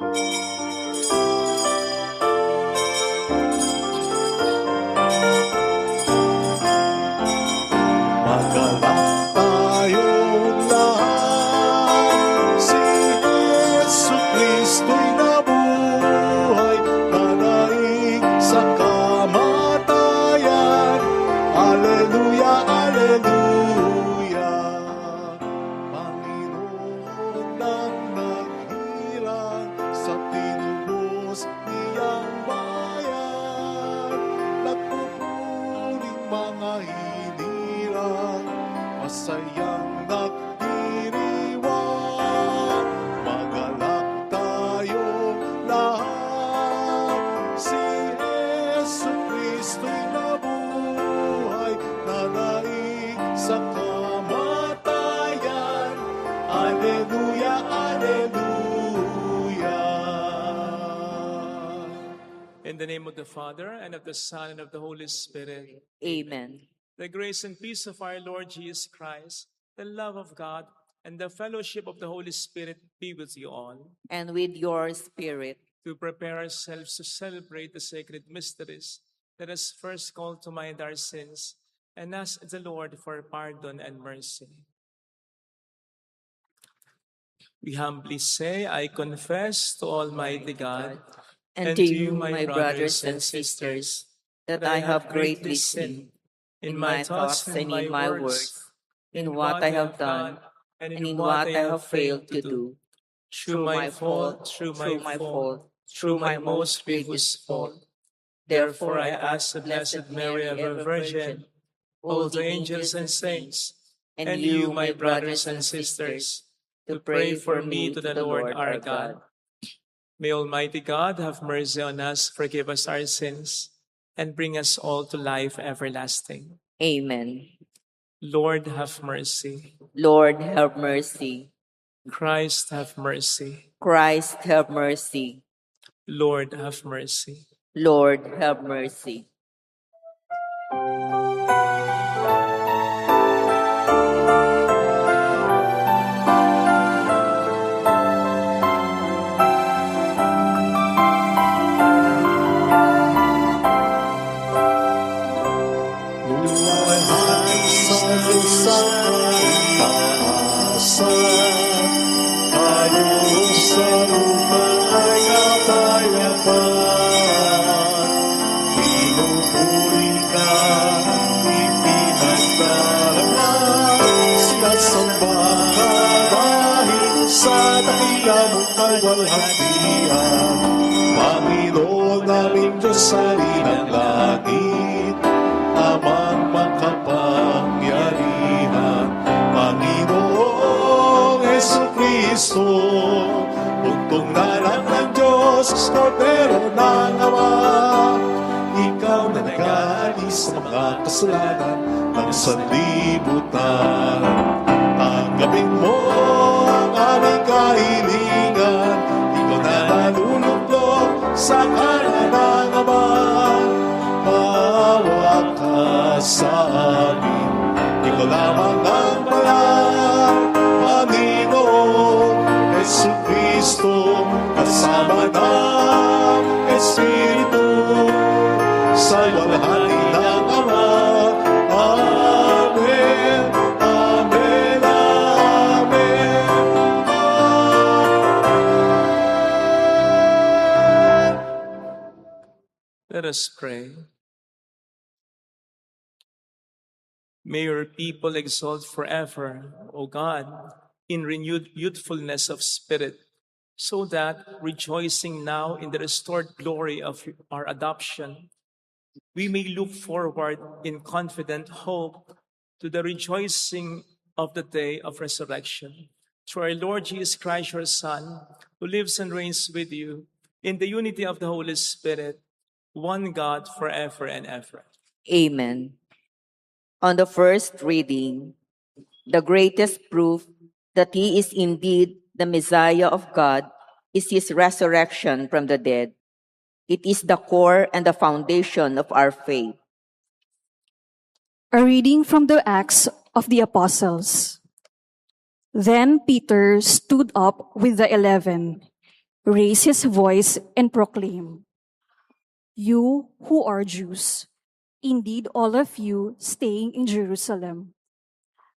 Magalak tayong lahat, si Yesu Kristo'y nabuhay, nanaig sa kamatayan. Alleluia, alleluia. Panginoon nang naghirang sa tinubos niyang bayan, nagpupuring mga hinirang, masayang nagdiriwang. Magalak tayong lahat, si Yesu Kristo'y nabuhay, nanaig sa kamatayan. Alleluia, alleluia. In the name of the Father, and of the Son, and of the Holy Spirit. Amen. The grace and peace of our Lord Jesus Christ, the love of God, and the fellowship of the Holy Spirit be with you all. And with your spirit. To prepare ourselves to celebrate the sacred mysteries, let us first call to mind our sins and ask the Lord for pardon and mercy. We humbly say, I confess to Almighty God And to you, my brothers and sisters, that I have greatly sinned in my thoughts and in my words, in what I have done and in what I have failed to do. Through my fault, through my most grievous fault. Therefore I ask the Blessed Mary, ever Virgin, all the angels and saints, and you, my brothers and sisters, to pray for me to the Lord our God. May Almighty God have mercy on us, forgive us our sins, and bring us all to life everlasting. Amen. Lord, have mercy. Lord, have mercy. Christ, have mercy. Christ, have mercy. Lord, have mercy. Lord, have mercy. Panginoon naming Diyos sa ng langit, Amang makapangyarihan, Panginoong Jesucristo, buntong nalang ng Diyos, Kordero ng Ama. Ikaw na nag-aalis sa mga kasalanan ng sanlibutan. Tanggapin mo ang aming kahilingan, ikaw na nalulugdog sa kanan ng Ama. Maawa ka sa amin, ikaw lamang ang bayan, Panginoon Jesucristo, kasama ng Espiritu, sa walhati ng Ama. Amen, amen, amen, amen. Let us pray. May your people exalt forever, O God, in renewed youthfulness of spirit, so that, rejoicing now in the restored glory of our adoption, we may look forward in confident hope to the rejoicing of the day of resurrection. Through our Lord Jesus Christ, your Son, who lives and reigns with you in the unity of the Holy Spirit, one God forever and ever. Amen. On the first reading, the greatest proof that he is indeed the Messiah of God is his resurrection from the dead. It is the core and the foundation of our faith. A reading from the Acts of the Apostles. Then Peter stood up with the 11. raised his voice and proclaimed, "You who are Jews, indeed all of you staying in Jerusalem,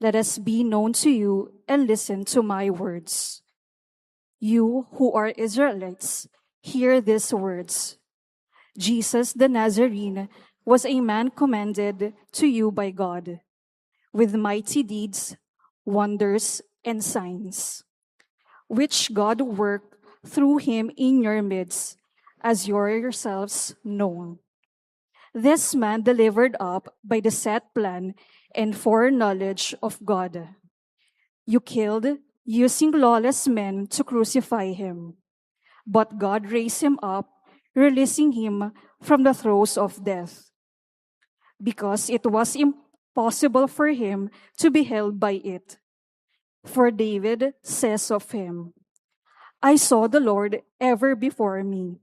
let us be known to you and listen to my words. You who are Israelites, hear these words. Jesus the Nazarene was a man commended to you by God, with mighty deeds, wonders, and signs, which God worked through him in your midst, as you yourselves know. This man delivered up by the set plan and foreknowledge of God. You killed, using lawless men to crucify him. But God raised him up, releasing him from the throes of death, because it was impossible for him to be held by it. For David says of him, I saw the Lord ever before me.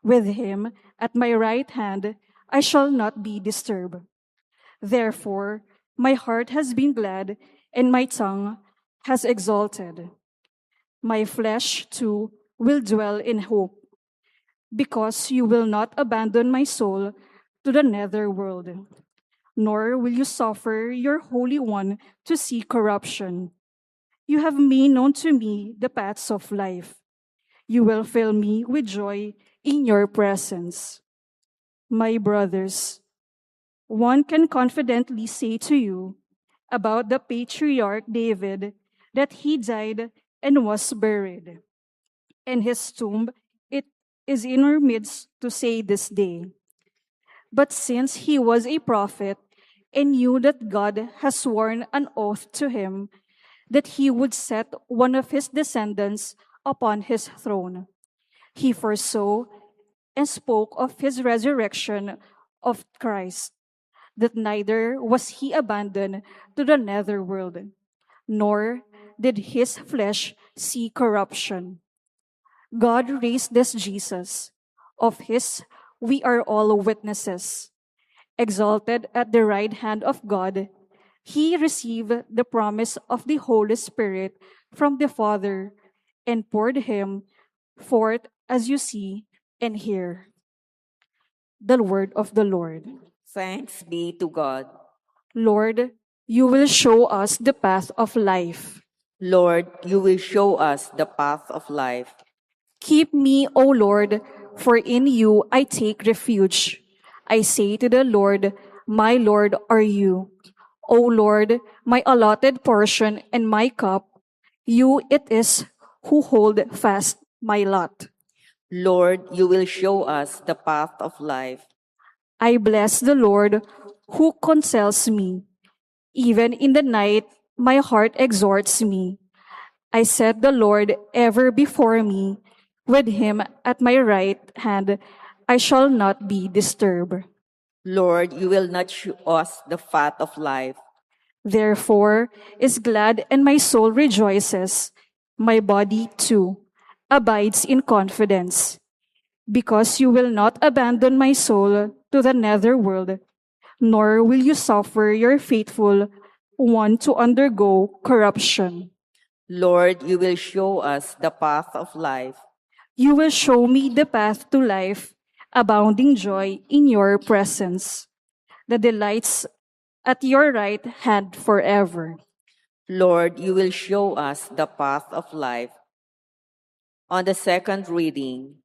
With him at my right hand, I shall not be disturbed. Therefore, my heart has been glad, and my tongue has exulted. My flesh too will dwell in hope, because you will not abandon my soul to the nether world, nor will you suffer your Holy One to see corruption. You have made known to me the paths of life. You will fill me with joy in your presence. My brothers, one can confidently say to you about the patriarch David that he died and was buried, and his tomb it is in our midst to say this day. But since he was a prophet and knew that God has sworn an oath to him that he would set one of his descendants upon his throne, he foresaw and spoke of his resurrection of Christ, that neither was he abandoned to the nether world, nor did his flesh see corruption. God raised this Jesus, of his we are all witnesses. Exalted at the right hand of God, he received the promise of the Holy Spirit from the Father and poured him forth as you see and hear. The word of the Lord. Thanks be to God. Lord, you will show us the path of life. Lord, you will show us the path of life. Keep me, O Lord, for in you I take refuge. I say to the Lord, my Lord are you. O Lord, my allotted portion and my cup, you it is who hold fast my lot. Lord, you will show us the path of life. I bless the Lord who counsels me. Even in the night, my heart exhorts me. I set the Lord ever before me. With him at my right hand, I shall not be disturbed. Lord, you will not show us the path of life. Therefore is glad and my soul rejoices. My body too abides in confidence, because you will not abandon my soul to the nether world, nor will you suffer your faithful one to undergo corruption. Lord, you will show us the path of life. You will show me the path to life, abounding joy in your presence, the delights at your right hand forever. Lord, you will show us the path of life. On the second reading,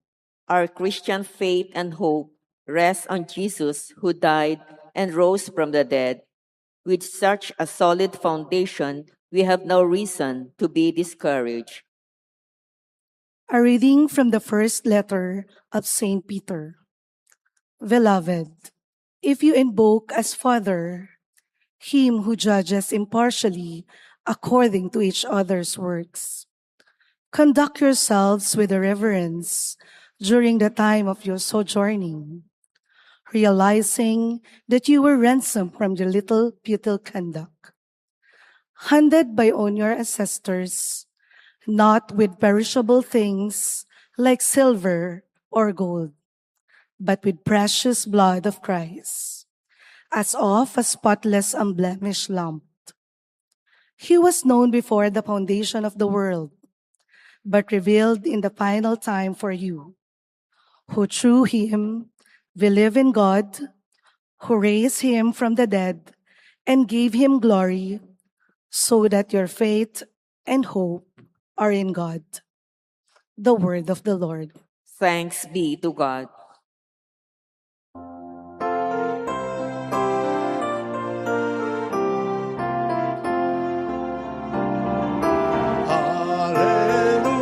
our Christian faith and hope rest on Jesus who died and rose from the dead. With such a solid foundation, we have no reason to be discouraged. A reading from the first letter of St. Peter. Beloved, if you invoke as Father him who judges impartially according to each other's works, conduct yourselves with reverence during the time of your sojourning, realizing that you were ransomed from your little futile conduct, handed by on your ancestors, not with perishable things like silver or gold, but with precious blood of Christ, as of a spotless, unblemished lamb. He was known before the foundation of the world, but revealed in the final time for you, who through him believe in God, who raised him from the dead and gave him glory, so that your faith and hope are in God. The word of the Lord. Thanks be to God. Hallelujah,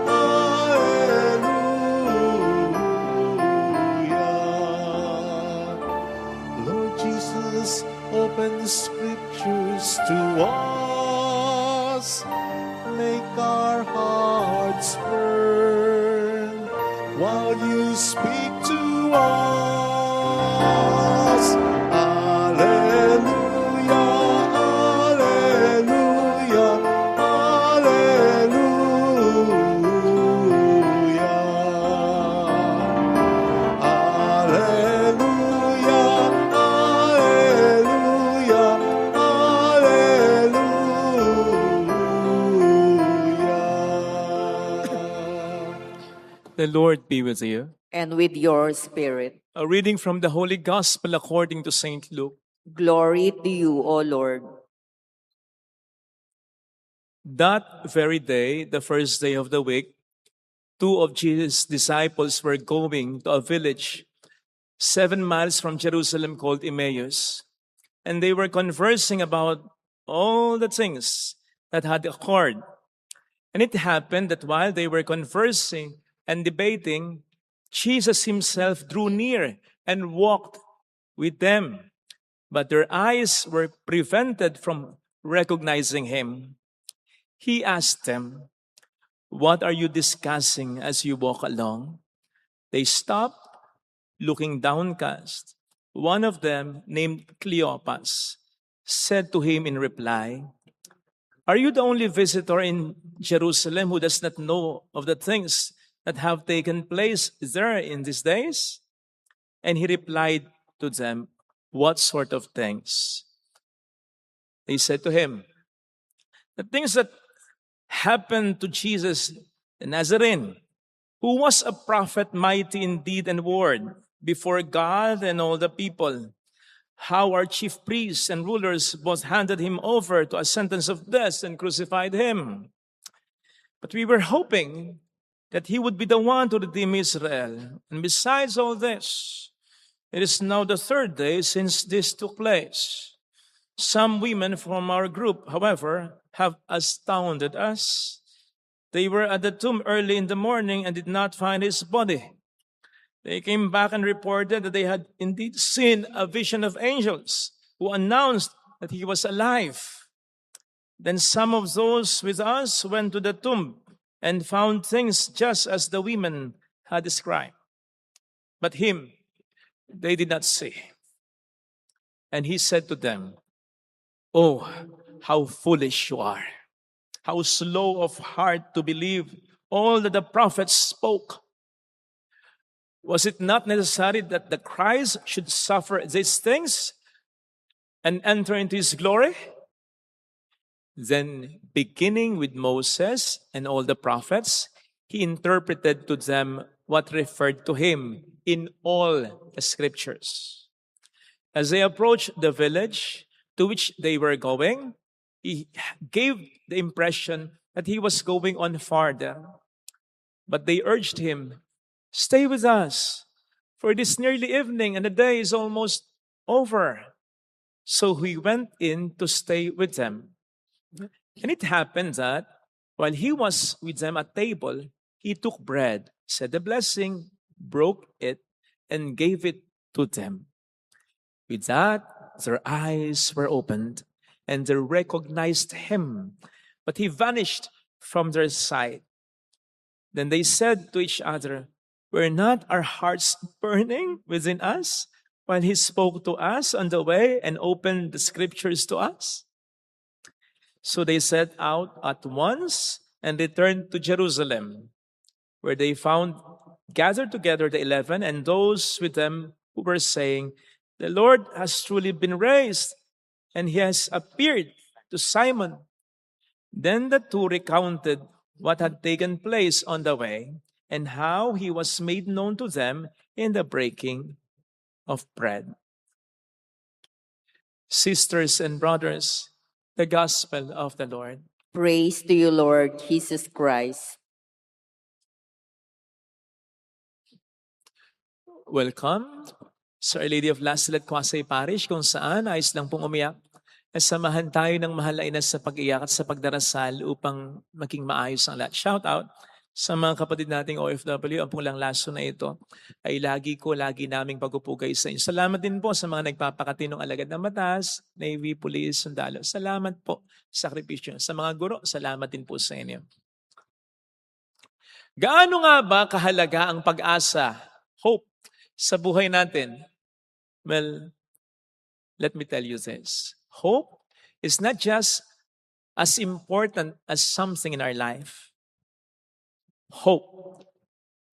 hallelujah. Lord Jesus, open the scriptures to us. Make our hearts burn while you speak to us. Hallelujah, hallelujah, hallelujah. Hallelujah, hallelujah, hallelujah. The Lord be with you. And with your spirit. A reading from the Holy Gospel according to St. Luke. Glory to you, O Lord. That very day, the first day of the week, two of Jesus' disciples were going to a village 7 miles from Jerusalem called Emmaus. And they were conversing about all the things that had occurred. And it happened that while they were conversing and debating, Jesus himself drew near and walked with them. But their eyes were prevented from recognizing him. He asked them, "What are you discussing as you walk along?" They stopped, looking downcast. One of them, named Cleopas, said to him in reply, "Are you the only visitor in Jerusalem who does not know of the things that have taken place there in these days?" And he replied to them, "What sort of things?" They said to him, "The things that happened to Jesus the Nazarene, who was a prophet mighty in deed and word before God and all the people. How our chief priests and rulers both handed him over to a sentence of death and crucified him. But we were hoping that he would be the one to redeem Israel. And besides all this, it is now the third day since this took place. Some women from our group, however, have astounded us. They were at the tomb early in the morning and did not find his body. They came back and reported that they had indeed seen a vision of angels who announced that he was alive. Then some of those with us went to the tomb and found things just as the women had described. But him they did not see." And he said to them, "Oh, how foolish you are! How slow of heart to believe all that the prophets spoke. Was it not necessary that the Christ should suffer these things and enter into his glory?" Then, beginning with Moses and all the prophets, he interpreted to them what referred to him in all the scriptures. As they approached the village to which they were going, he gave the impression that he was going on farther. But they urged him, "Stay with us, for it is nearly evening and the day is almost over." So he went in to stay with them. And it happened that while he was with them at table, he took bread, said a blessing, broke it, and gave it to them. With that, their eyes were opened, and they recognized him, but he vanished from their sight. Then they said to each other, "Were not our hearts burning within us while he spoke to us on the way and opened the scriptures to us?" So they set out at once and returned to Jerusalem, where they found gathered together the 11 and those with them who were saying, "The Lord has truly been raised, and he has appeared to Simon." Then the two recounted what had taken place on the way and how he was made known to them in the breaking of bread. Sisters and brothers, the gospel of the Lord. Praise to you, Lord Jesus Christ. Welcome sa Our Lady of La Salette Quasay Parish, kung saan ayos lang pong umiyak. Samahan tayo ng mahal na ina sa pag-iyak at sa pagdarasal upang maging maayos ang lahat. Shout out sa mga kapatid nating OFW. Ang pulang laso na ito ay lagi naming pagpupugay sa inyo. Salamat din po sa mga nagpapakatinong alagad ng batas, Navy, Police, Sundalo. Salamat po sa sakripisyo. Sa mga guro, salamat din po sa inyo. Gaano nga ba kahalaga ang pag-asa, hope, sa buhay natin? Well, let me tell you this. Hope is not just as important as something in our life. Hope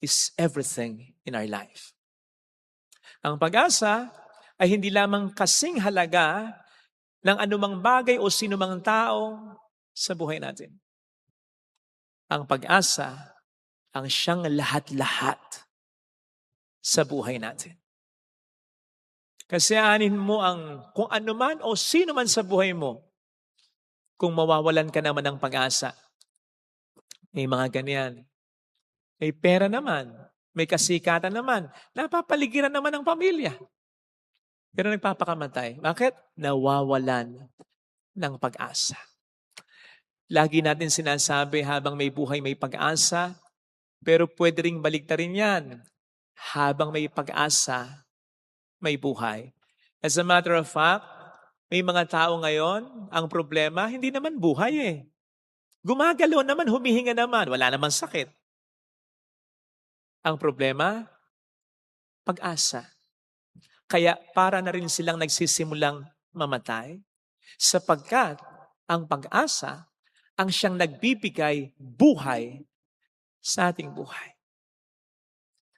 is everything in our life. Ang pag-asa ay hindi lamang kasing halaga ng anumang bagay o sinumang tao sa buhay natin. Ang pag-asa ang siyang lahat-lahat sa buhay natin. Kasi anin mo ang kung ano man o sino man sa buhay mo, kung mawawalan ka naman ng pag-asa. May mga ganyan. May pera naman. May kasikatan naman. Napapaligiran naman ng pamilya. Pero nagpapakamatay. Bakit? Nawawalan ng pag-asa. Lagi natin sinasabi habang may buhay may pag-asa, pero pwede ring baliktarin yan. Habang may pag-asa, may buhay. As a matter of fact, may mga tao ngayon, ang problema, hindi naman buhay eh. Gumagalaw naman, humihinga naman, wala namang sakit. Ang problema, pag-asa. Kaya para na rin silang nagsisimulang mamatay, sapagkat ang pag-asa ang siyang nagbibigay buhay sa ating buhay.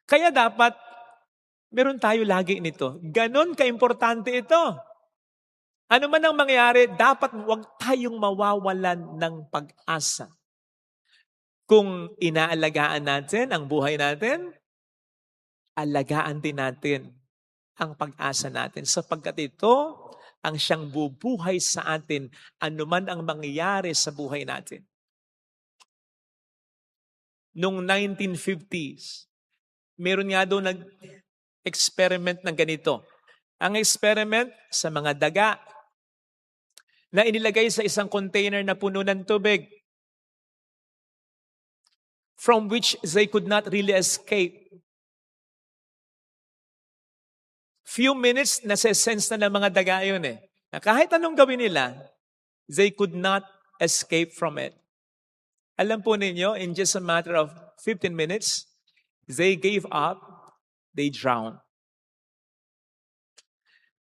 Kaya dapat meron tayo lagi nito. Ganon kaimportante ito. Ano man ang mangyari, dapat huwag tayong mawawalan ng pag-asa. Kung inaalagaan natin ang buhay natin, alagaan din natin ang pag-asa natin. Sapagkat ito ang siyang bubuhay sa atin anuman ang mangyayari sa buhay natin. Noong 1950s, meron nga doon experiment ng ganito. Ang experiment sa mga daga na inilagay sa isang container na puno ng tubig from which they could not really escape. Few minutes, nasa-sense na ng mga daga yun eh. Na kahit anong gawin nila, they could not escape from it. Alam po ninyo, in just a matter of 15 minutes, they gave up, they drowned.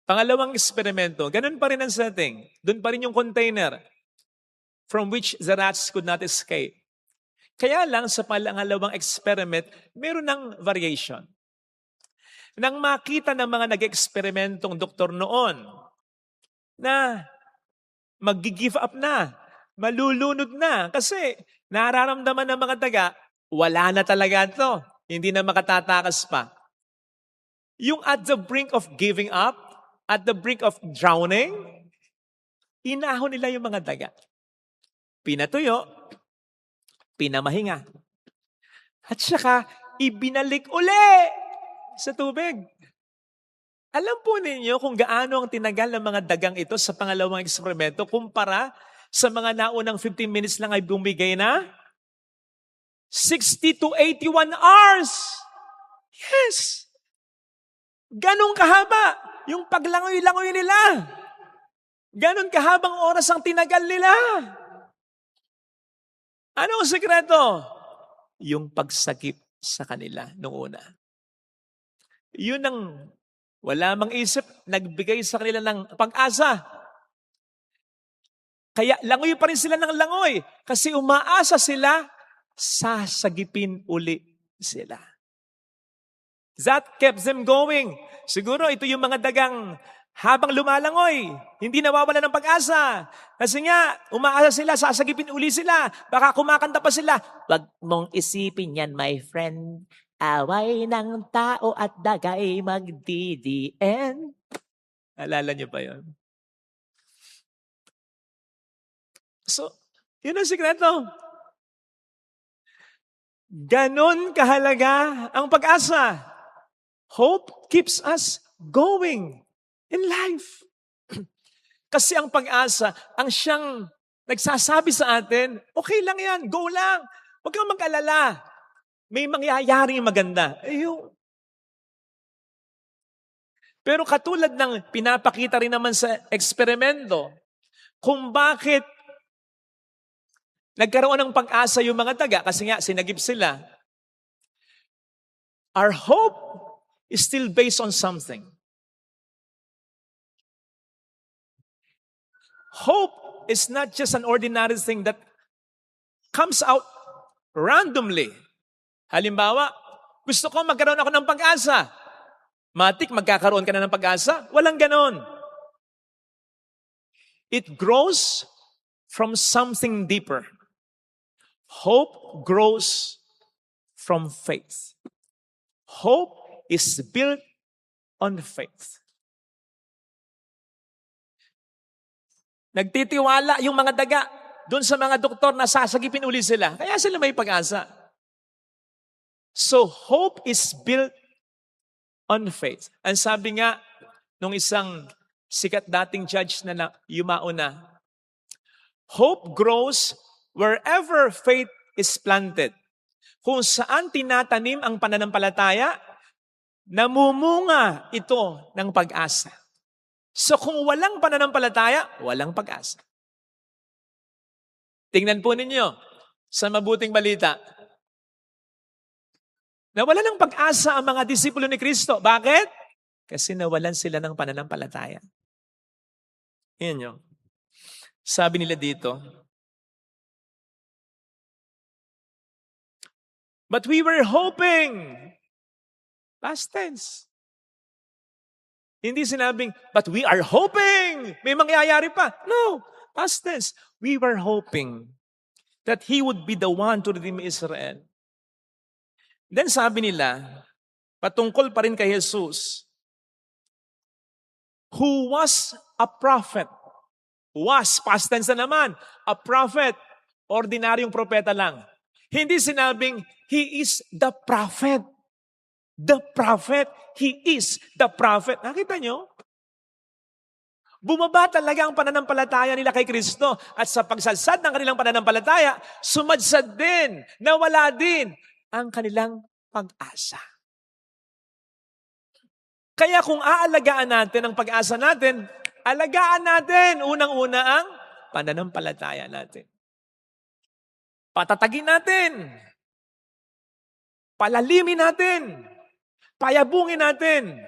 Pangalawang eksperimento, ganun pa rin ang setting. Doon pa rin yung container from which the rats could not escape. Kaya lang sa pangalawang experiment, meron ng variation. Nang makita ng mga nag-eksperimentong doktor noon na mag-give up na, malulunod na, kasi nararamdaman ng mga taga, wala na talaga ito. Hindi na makatatakas pa. Yung at the brink of giving up, at the brink of drowning, inahon nila yung mga daga. Pinatuyo, pinamahinga. At saka, ibinalik uli sa tubig. Alam po ninyo kung gaano ang tinagal ng mga dagang ito sa pangalawang eksperimento kumpara sa mga naunang 15 minutes lang ay bumigay na 60 to 81 hours. Yes. Ganong kahaba yung paglangoy-langoy nila. Ganon kahabang oras ang tinagal nila. Ano ang sekreto? Yung pagsakip sa kanila noong una. Yun ang wala mang isip, nagbigay sa kanila ng pag-asa. Kaya langoy pa rin sila ng langoy kasi umaasa sila, sasagipin uli sila. That kept them going. Siguro ito yung mga dagang habang lumalangoy, hindi nawawala ng pag-asa. Kasi nga, umaasa sila, sasagipin uli sila. Baka kumakanta pa sila. Wag mong isipin yan, my friend. Away ng tao at dagay magdidien. Alala niyo pa yon? So, yun ang sikreto. Ganon kahalaga ang pag-asa. Hope keeps us going in life. Kasi ang pag-asa, ang siyang nagsasabi sa atin, okay lang yan, go lang. Huwag kang mag-alala. May mangyayaring maganda. Pero katulad ng pinapakita rin naman sa eksperimento, kung bakit nagkaroon ng pag-asa yung mga taga, kasi nga sinagip sila, our hope is still based on something. Hope is not just an ordinary thing that comes out randomly. Halimbawa, gusto ko magkaroon ako ng pag-asa. Matik, magkakaroon ka na ng pag-asa? Walang ganon. It grows from something deeper. Hope grows from faith. Hope is built on faith. Nagtitiwala yung mga daga doon sa mga doktor na sasagipin uli sila. Kaya sila may pag-asa. So, hope is built on faith. Ang sabi nga nung isang sikat dating judge na yumauna, hope grows wherever faith is planted. Kung saan tinatanim ang pananampalataya, namumunga ito ng pag-asa. So kung walang pananampalataya, walang pag-asa. Tingnan po ninyo sa mabuting balita. Nawalan ng pag-asa ang mga disipulo ni Kristo. Bakit? Kasi nawalan sila ng pananampalataya. Yan yun. Sabi nila dito, but we were hoping. Past tense. Hindi sinabing, but we are hoping. May mangyayari pa. No. Past tense. We were hoping that He would be the one to redeem Israel. Then sabi nila, patungkol pa rin kay Jesus, who was a prophet. Was, past tense na naman. A prophet. Ordinaryong propeta lang. Hindi sinabing, He is the prophet. The prophet. He is the prophet. Nakita nyo? Bumaba talaga ang pananampalataya nila kay Kristo. At sa pagsalsad ng kanilang pananampalataya, sumadsad din, nawala din ang kanilang pag-asa. Kaya kung aalagaan natin ang pag-asa natin, alagaan natin unang-una ang pananampalataya natin. Patatagin natin. Palalimin natin. Payabungin natin.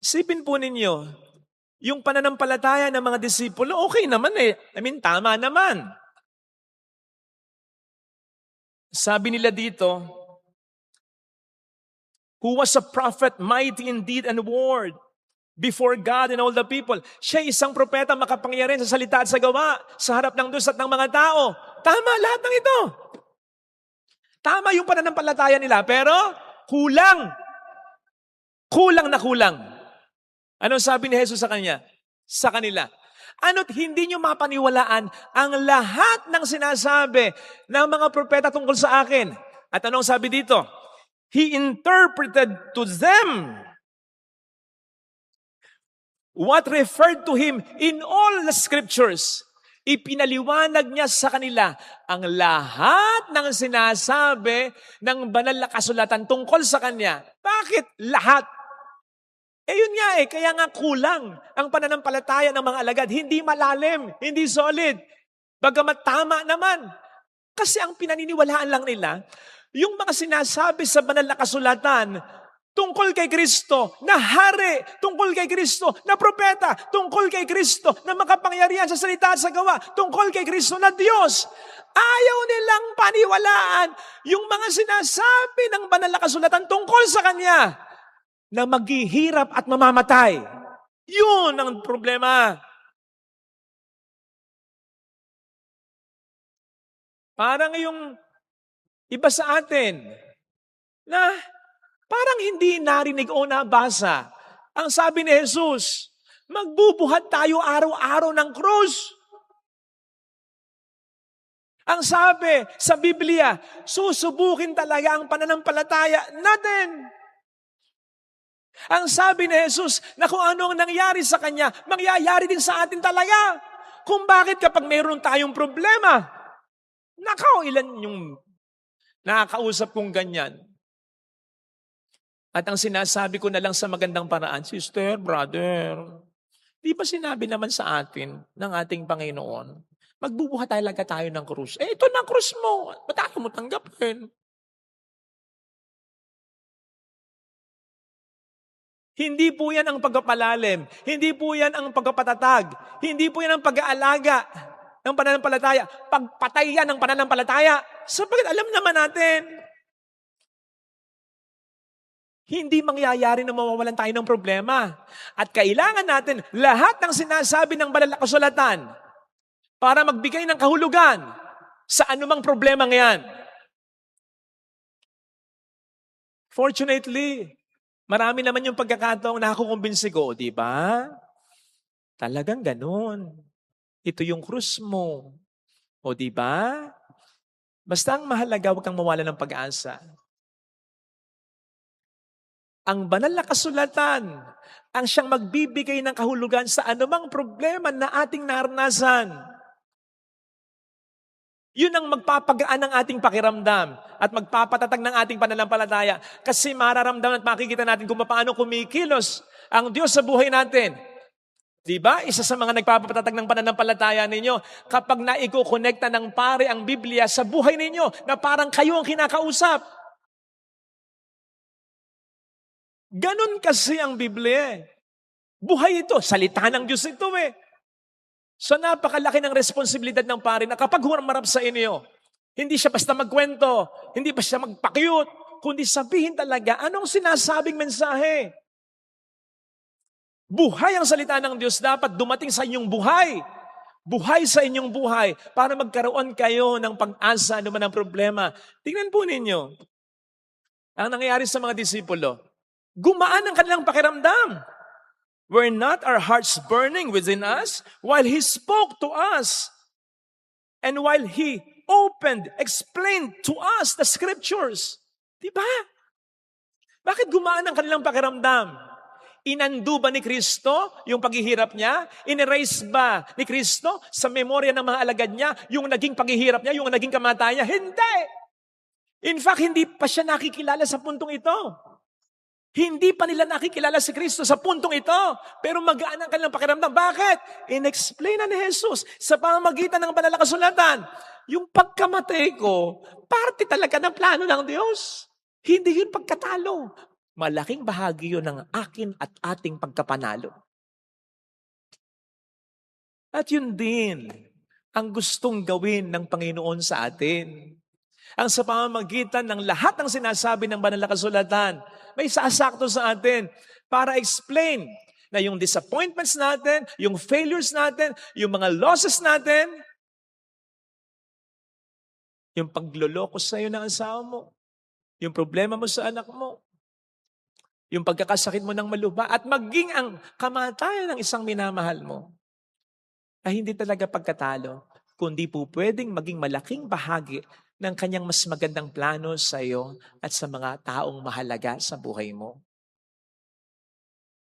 Isipin po ninyo, yung pananampalataya ng mga disipulo, okay naman eh. Tama naman. Sabi nila dito, who was a prophet, mighty in deed and word, before God and all the people. Siya isang propeta makapangyarihan sa salita at sa gawa, sa harap ng Diyos at ng mga tao. Tama lahat ng ito. Tama yung pananampalataya nila, pero kulang. Kulang na kulang. Ano sabi ni Jesus sa kanila? Ano't hindi nyo mapaniwalaan ang lahat ng sinasabi ng mga propeta tungkol sa akin. At anong sabi dito? He interpreted to them what referred to Him in all the scriptures. Ipinaliwanag niya sa kanila ang lahat ng sinasabi ng banal na kasulatan tungkol sa Kanya. Bakit lahat? Yun nga kaya nga kulang ang pananampalataya ng mga alagad. Hindi malalim, hindi solid. Bagamat tama naman. Kasi ang pinaniniwalaan lang nila, yung mga sinasabi sa banal na kasulatan tungkol kay Kristo na hari, tungkol kay Kristo na propeta, tungkol kay Kristo na makapangyarihan sa salita at sa gawa, tungkol kay Kristo na Diyos. Ayaw nilang paniwalaan yung mga sinasabi ng banal na kasulatan tungkol sa Kanya na maghihirap at mamamatay. Yun ang problema. Parang yung iba sa atin na parang hindi narinig o nabasa ang sabi ni Jesus, magbubuhat tayo araw-araw ng krus. Ang sabi sa Biblia, susubukin talaga ang pananampalataya natin. Ang sabi ni Jesus na kung ano ang nangyari sa Kanya, mangyayari din sa atin talaga. Kung bakit kapag mayroon tayong problema, nakaw, ilan yung nakakausap kong ganyan. At ang sinasabi ko na lang sa magandang paraan, sister, brother, di ba sinabi naman sa atin ng ating Panginoon, magbubuhat talaga tayo ng krus. Ito na krus mo. Ba't ayaw mo tanggapin? Hindi po yan ang pagpapalalim. Hindi po yan ang pagpapatatag. Hindi po yan ang pag-aalaga ng pananampalataya. Pagpatay yan ng pananampalataya. Sapagkat alam naman natin, hindi mangyayari na mawawalan tayo ng problema. At kailangan natin lahat ng sinasabi ng banal na kasulatan para magbigay ng kahulugan sa anumang problema ngayon. Fortunately, marami naman yung pagkakataong nakakukumbinsi ko, di ba? Talagang ganun. Ito yung krus mo. O di ba? Basta ang mahalaga, huwag kang mawala ng pag-asa. Ang banal na kasulatan, ang siyang magbibigay ng kahulugan sa anumang problema na ating naranasan. Yun ang magpapagaan ng ating pakiramdam at magpapatatag ng ating pananampalataya kasi mararamdaman at makikita natin kung paano kumikilos ang Diyos sa buhay natin. Diba? Isa sa mga nagpapatatag ng pananampalataya ninyo, kapag naiko-connecta ng pare ang Biblia sa buhay ninyo na parang kayo ang kinakausap. Ganon kasi ang Biblia. Buhay ito, salita ng Diyos ito eh. So napakalaki ng responsibilidad ng pare na kapag humarap sa inyo, hindi siya basta magkwento, hindi pa siya magpakyut, kundi sabihin talaga anong sinasabing mensahe. Buhay ang salita ng Diyos dapat dumating sa inyong buhay. Buhay sa inyong buhay para magkaroon kayo ng pag-asa ano man ang problema. Tingnan po ninyo, ang nangyayari sa mga disipulo, gumaan ang kanilang pakiramdam. Were not our hearts burning within us while He spoke to us? And while He explained to us the scriptures? Diba? Bakit gumaan ang kanilang pakiramdam? Inando ba ni Kristo yung paghihirap niya? In-erase ba ni Kristo sa memorya ng mga alagad niya yung naging paghihirap niya, yung naging kamatayan niya? Hindi! In fact, hindi pa siya nakikilala sa puntong ito. Hindi pa nila nakikilala si Kristo sa puntong ito. Pero magaan ang kanilang pakiramdam. Bakit? In-explain na ni Jesus sa pamamagitan ng banal na kasulatan. Yung pagkamatay ko, parte talaga ng plano ng Diyos. Hindi yun pagkatalo. Malaking bahagi yun ng akin at ating pagkapanalo. At yun din ang gustong gawin ng Panginoon sa atin. Ang sa pamamagitan ng lahat ng sinasabi ng banal na kasulatan, may sasakto sa atin para explain na yung disappointments natin, yung failures natin, yung mga losses natin, yung pagloloko sa iyo ng asawa mo, yung problema mo sa anak mo, yung pagkakasakit mo ng maluba, at maging ang kamatayan ng isang minamahal mo, ay hindi talaga pagkatalo, kundi po pwedeng maging malaking bahagi ng kanyang mas magandang plano sa iyo at sa mga taong mahalaga sa buhay mo.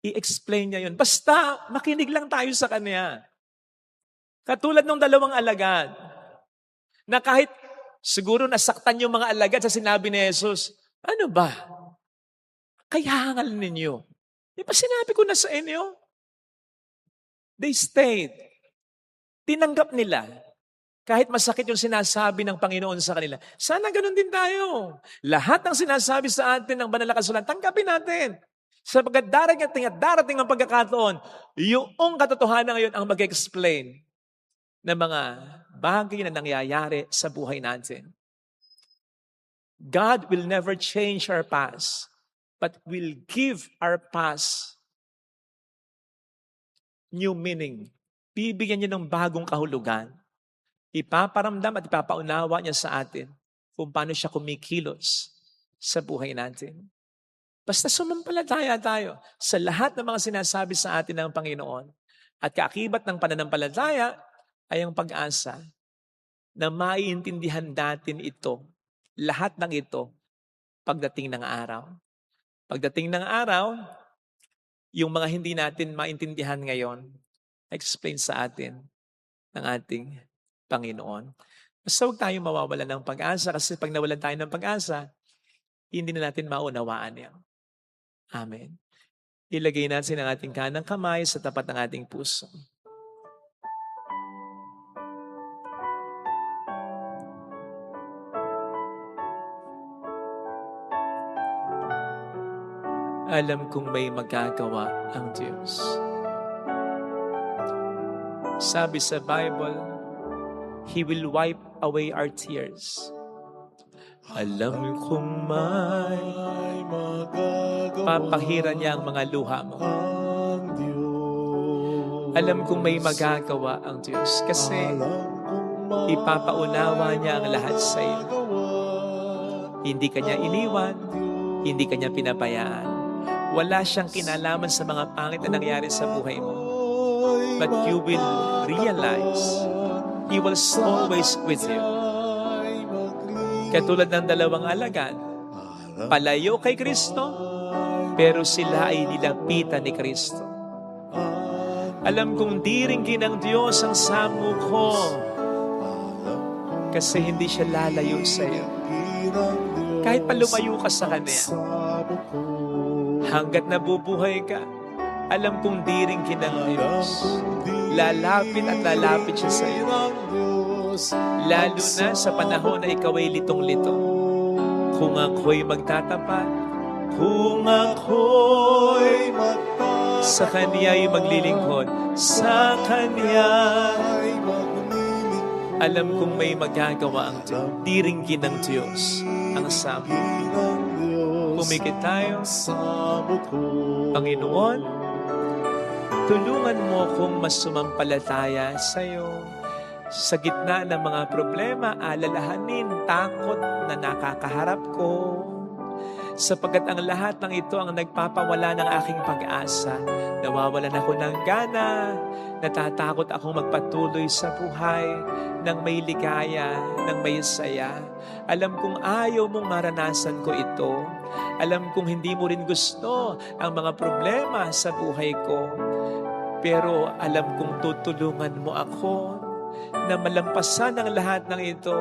I-explain niya yun. Basta makinig lang tayo sa kanya. Katulad ng dalawang alagad, na kahit siguro nasaktan yung mga alagad sa sinabi ni Jesus, ano ba? Kaya hangal ninyo. Di ba sinabi ko na sa inyo? They stayed. Tinanggap nila. Kahit masakit yung sinasabi ng Panginoon sa kanila. Sana ganun din tayo. Lahat ng sinasabi sa atin ng banal na kasulatan, tanggapin natin. Sapagkat darating at darating ang pagkakataon, yung katotohanan ngayon ang mag-explain ng mga bagay na nangyayari sa buhay natin. God will never change our past, but will give our past new meaning. Bibigyan niya ng bagong kahulugan. Ipaparamdam at ipapaunawa niya sa atin kung paano siya kumikilos sa buhay natin. Basta sumampalataya tayo sa lahat ng mga sinasabi sa atin ng Panginoon. At kaakibat ng pananampalataya ay ang pag-asa na maiintindihan natin ito, lahat ng ito, pagdating ng araw. Pagdating ng araw, yung mga hindi natin maintindihan ngayon, explain sa atin ng ating Panginoon. Basta huwag tayong mawawalan ng pag-asa kasi pag nawalan tayo ng pag-asa, hindi na natin maunawaan yan. Amen. Ilagay natin ang ating kanang kamay sa tapat ng ating puso. Alam kong may magagawa ang Diyos. Sabi sa Bible, He will wipe away our tears. Alam kong may papahiran niya ang mga luha mo. Alam kong may magagawa ang Diyos kasi ipapaunawa niya ang lahat sa iyo. Hindi kanya iniwan, hindi kanya pinabayaan. Wala siyang kinalaman sa mga pangit na nangyari sa buhay mo. But you will realize He was always with you. Katulad ng dalawang alagad, palayo kay Kristo, pero sila ay nilapitan ni Kristo. Alam kong diringgin ng Diyos ang samuko kasi hindi siya lalayo sa iyo. Kahit pa lumayo ka sa Kanya, hanggat nabubuhay ka, alam kong diringgin ng Diyos. Lalapit at lalapit siya sa iyo. Lalo na sa panahon na ikaw ay litong-litong. Kung ako'y magtatapat, kung ako'y sa Kanya'y maglilingkod, sa Kanya alam kong may magagawa ang Diyos. Diringgin ng Diyos ang sabi. Pumikit tayo. Panginoon, tulungan mo kong mas sumampalataya sa iyo. Sa gitna ng mga problema, alalahanin, takot na nakakaharap ko. Sapagkat ang lahat ng ito ang nagpapawala ng aking pag-asa. Nawawalan ako ng gana, natatakot akong magpatuloy sa buhay ng may ligaya, ng may saya. Alam kong ayaw mong maranasan ko ito. Alam kong hindi mo rin gusto ang mga problema sa buhay ko. Pero alam kong tutulungan mo ako na malampasan ang lahat ng ito.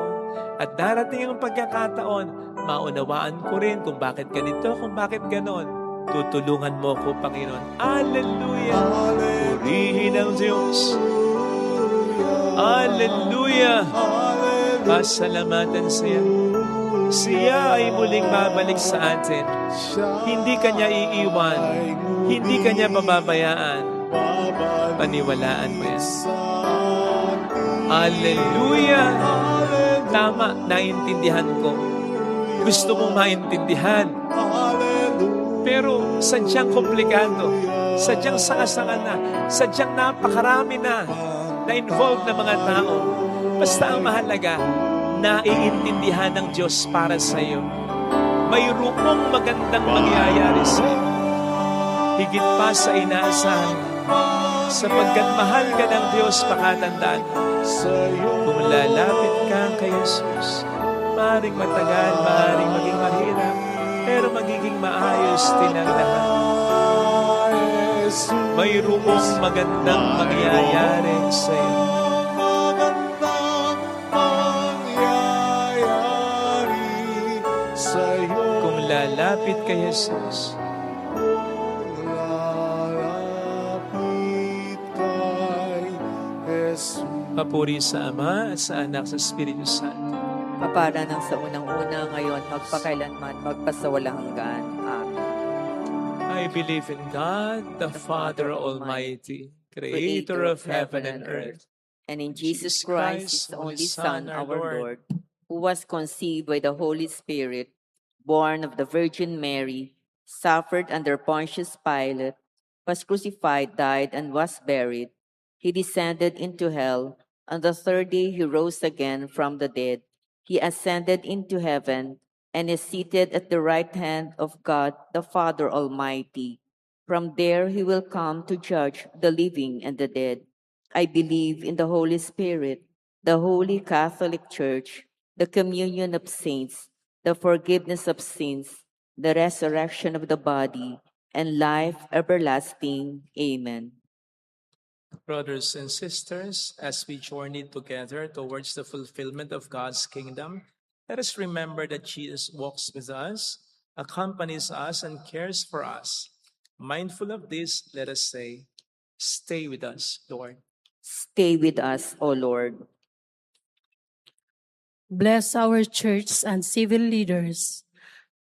At darating ang pagkakataon, maunawaan ko rin kung bakit ganito, kung bakit ganon. Tutulungan mo ko, Panginoon. Alleluia! Purihin ang Diyos. Alleluia! Pasalamatan siya. Siya ay muling babalik sa atin. Hindi Kanya iiwan. Hindi Kanya pababayaan. Paniwalaan mo yan. Alleluia! Tama, naintindihan ko. Gusto mong maintindihan. Pero sadyang komplikado. Sadyang sangasangan na. Sadyang napakarami na involved na mga tao. Basta ang mahalaga, naiintindihan ng Diyos para sa iyo. Mayroong magandang mangyayari sa iyo. Higit pa sa inaasahan. Sapagkat mahal ka ng Diyos, pakatandaan. Kung lalapit ka kay Jesus, maaaring matagal, maaaring maging mahirap, pero magiging maayos din ang lahat. Mayroong magandang mangyayari sa iyo. Kung lalapit kay Jesus, lalapit kay Jesus. Papuri sa Ama at sa Anak sa Espiritu Santo. Kapara ng sa unang-una, ngayon, magpakailanman, magpasawalang hanggan. Amen. I believe in God, the Father Almighty, Creator of heaven and earth, and in Jesus Christ, His only Son, our Lord, who was conceived by the Holy Spirit, born of the Virgin Mary, suffered under Pontius Pilate, was crucified, died, and was buried. He descended into hell. On the third day he rose again from the dead. He ascended into heaven and is seated at the right hand of God the Father Almighty. From there he will come to judge the living and the dead. I believe in the Holy Spirit, the Holy Catholic Church, the communion of saints, the forgiveness of sins, the resurrection of the body, and life everlasting. Amen. Brothers and sisters, as we journey together towards the fulfillment of God's kingdom, let us remember that Jesus walks with us, accompanies us, and cares for us. Mindful of this, let us say, "Stay with us, Lord." Stay with us, O Lord. Bless our church and civil leaders,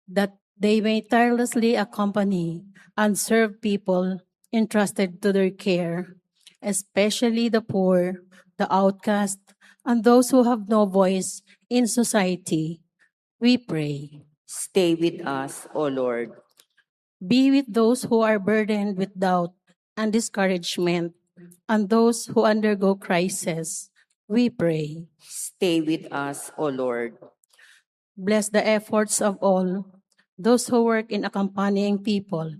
that they may tirelessly accompany and serve people entrusted to their care, especially the poor, the outcast, and those who have no voice in society. We pray. Stay with us, O Lord. Be with those who are burdened with doubt and discouragement, and those who undergo crisis. We pray. Stay with us, O Lord. Bless the efforts of all those who work in accompanying people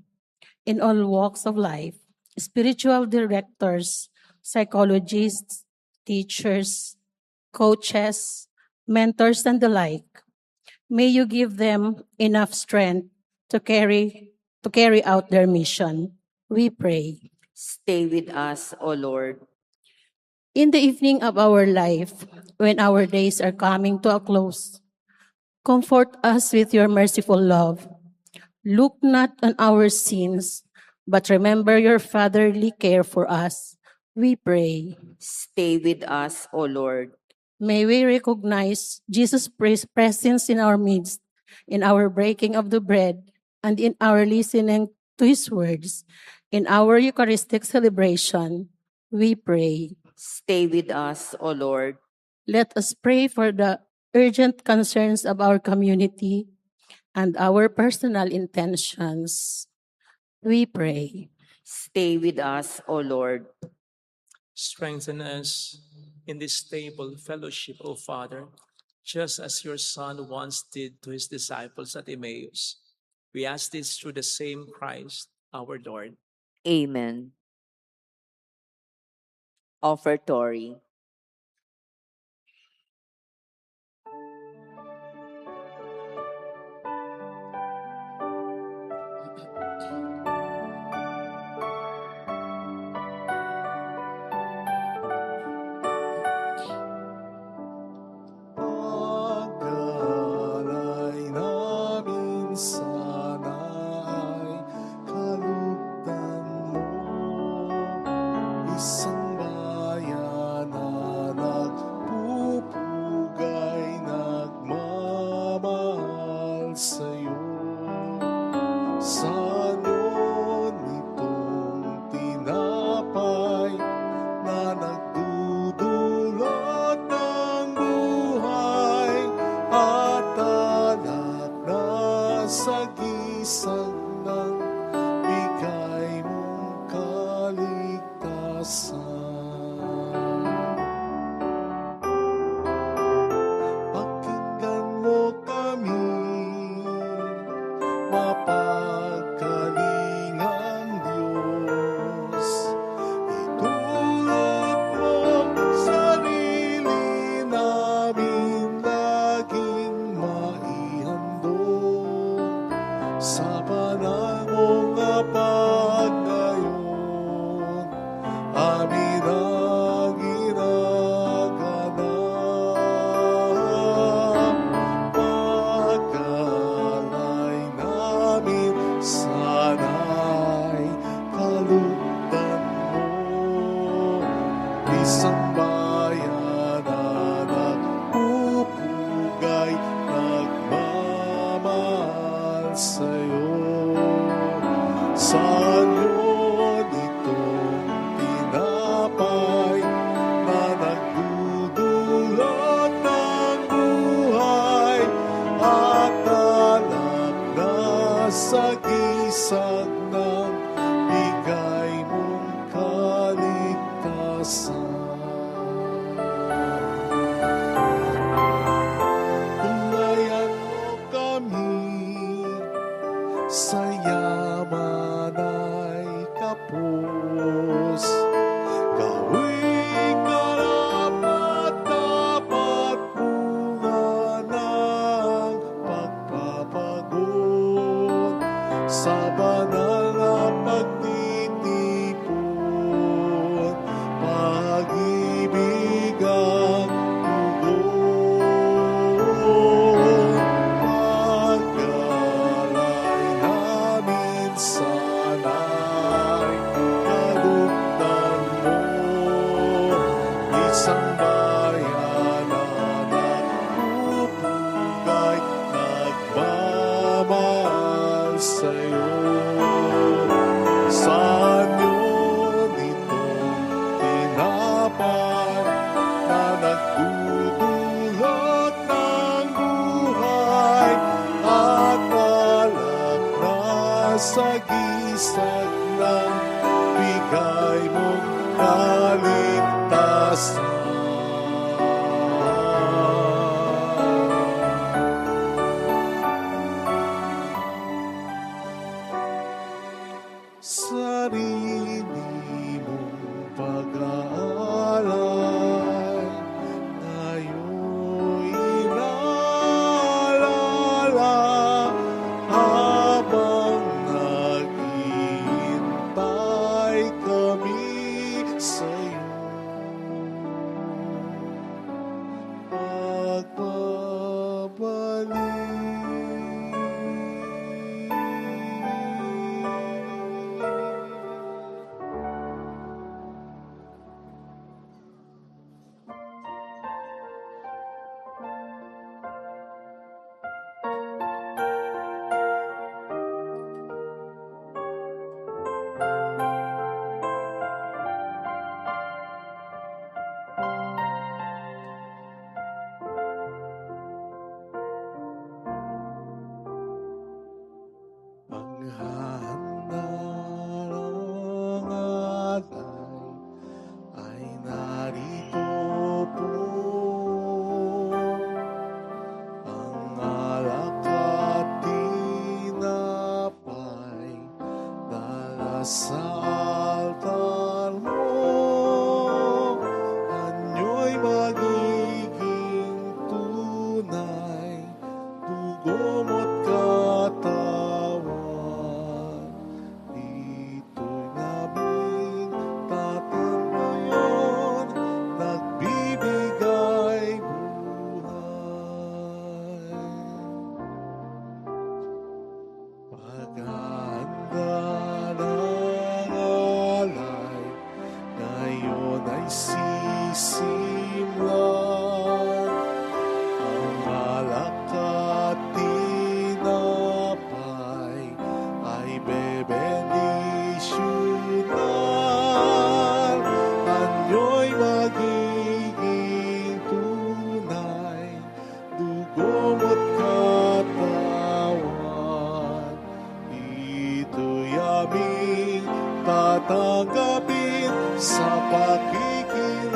in all walks of life, spiritual directors, psychologists, teachers, coaches, mentors, and the like. May you give them enough strength to carry out their mission. We pray. Stay with us, O Lord. In the evening of our life, when our days are coming to a close, comfort us with your merciful love. Look not on our sins, but remember your fatherly care for us. We pray. Stay with us, O Lord. May we recognize Jesus' presence in our midst, in our breaking of the bread, and in our listening to his words. In our Eucharistic celebration, we pray. Stay with us, O Lord. Let us pray for the urgent concerns of our community and our personal intentions. We pray. Stay with us, O Lord. Strengthen us in this stable fellowship, O Father, just as your Son once did to his disciples at Emmaus. We ask this through the same Christ, our Lord. Amen. Offertory. Pagkalay namin sana ay kalugdan mo, isang bayan na nagpupugay, nagmamahal sa'yo. Sa'yo nitong tinapay na nagdudulot ng buhay at alak na sagisag ng bigay mong kaligtasan. Pakinggan mo kami, mapagkalingang Diyos. Itulot mo sarili namin laging maihandog sa banal sagisag ng bigay mong kaligtasan. Tulayan mo kami sa yaman ay kapos. Gawing karapat-dapat bunga ng pagpapagod sa banal na pagtitipon, pag-ibig ang tugon. Pagkalay namin sana'y kalugdan mo, isang bayan na nagpupugay, nagmamahal sa'yo. Saan yun itong tinapay na nagdudulot ng buhay at alak na sagisag ng bigay mong kaligtasan. Sarili mong pag-aalay ngayon'y inaalala habang naghihintay kami sa'yo. Paghahanda ng alay ay narito po. Ang alak at tinapay dala sa altar mo. Anyo'y magiging tunay, dugo mo't katawan. Ito'y naming tatanayon, nagbibigay buhay. Paghahanda ng alay, ngayon ay sisimlan. Ang alak at tinapay ay bebendisyonan. Anyo'y magiging tunay, dugo mo't katawan. Ito'y aming tatanggapin sa pakikilaban.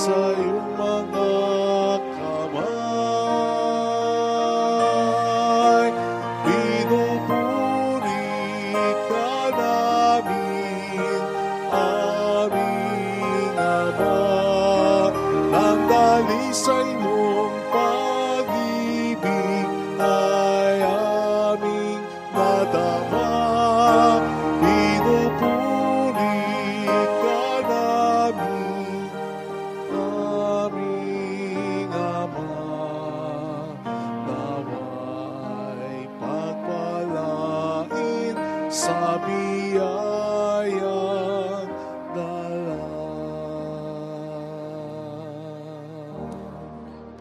sa iyong mga kamay. Pinupuri ka namin, aming Ama. Nang dalisay mong pag-ibig ay aming nadama. Pinupuri ka namin, aming Ama. Nawa'y pagpalain sa biyayang dalang.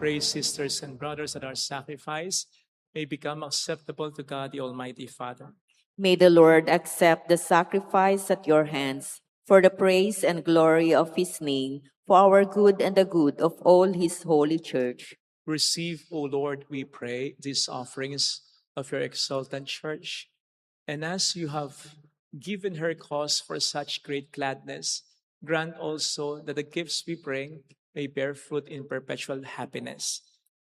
Pray, sisters and brothers, that our sacrifice may become acceptable to God, the Almighty Father. May the Lord accept the sacrifice at your hands for the praise and glory of his name, for our good and the good of all his holy church. Receive, O Lord, we pray, these offerings of your exultant church. And as you have given her cause for such great gladness, grant also that the gifts we bring may bear fruit in perpetual happiness.